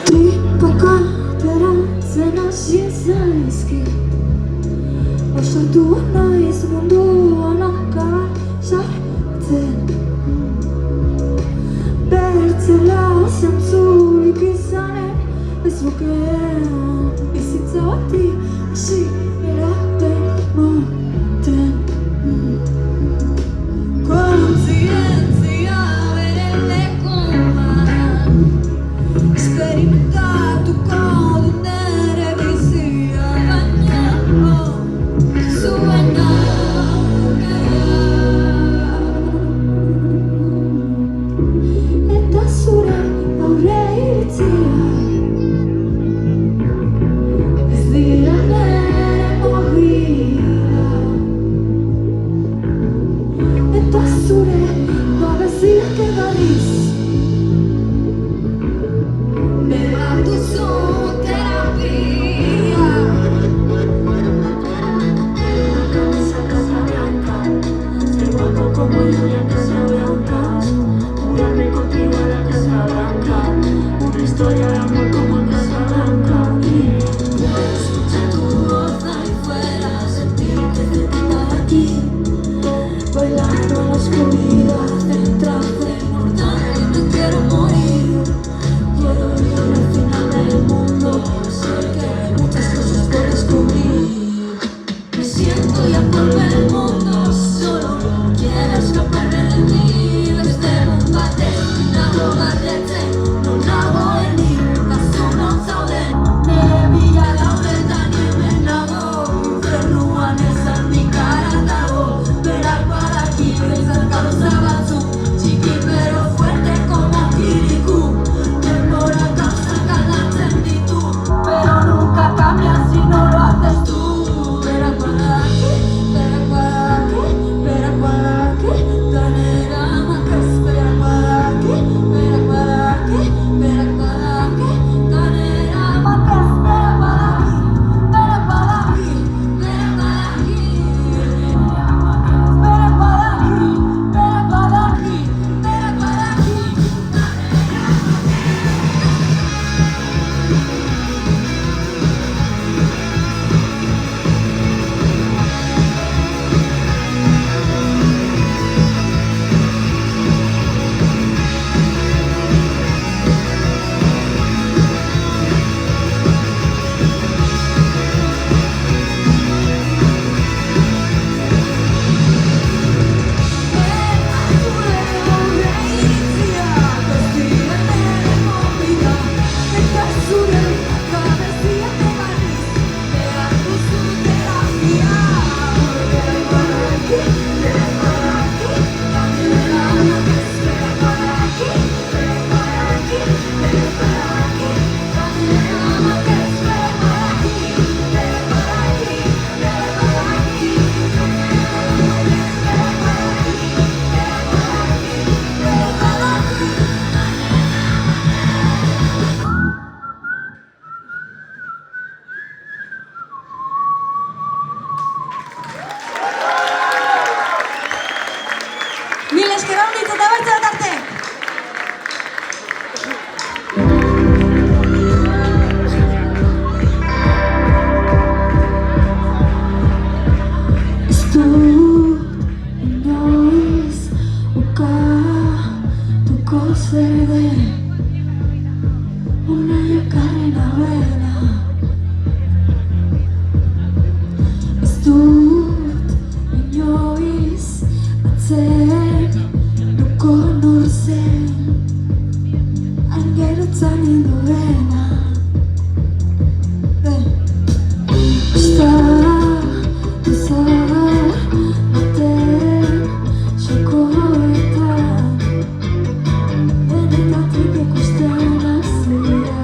Tripaka ateratzen hasi zaizki Osatu naiz munduan akar sartzen Bertzela zantzurik izanen ez lukeen bizitza bati hasi eraten moten Kontzientzia bere lekuan Esperimentatuko dut nere bizia baina zuen Eta zure aurre iritzia Ez dira nere mobila Eta zure babeziak egariz Behar duzu terapia Esa casa blanca, ser guapo como yo y a casa blanca Mudarme contigo a la casa blanca Una historia de amor como en casa blanca Escuchar tu voz ahí fuera, sentir que cerquita de aquí Bailando en la oscuridad, centrarse en mortal Me quiero morir, quiero ir al final del mundo Sé que hay muchas cosas por descubrir Me siento ya por ver el mundo, solo quiero escaparme de mí Beste bat nago galdetzen, non nagoen kasu non zauden Nire bila daudetan hemen nago Infernuan ezan mikara dago Berak badaki behintzat gauza batzuk Txiki pero fuerte como Kirikou Denbora gauzak aldatzen ditu Pero nunca cambia si no lo haces tú Berak badaki, berak badaki, berak badaki Danera makaz berak badaki, berak badaki, berak badaki Danera makaz berak badaki, berak badaki, berak badaki Berak badaki, berak badaki, berak badaki Mil esker handitz eta bertze bat arte! Ez dut inoiz ukatuko zer den Hona ekarri nauena Ez dut inoiz atzenuko nor zen Hain gerotzan induena Estatu zahar baten txokoetan Denetatik ikusten hasia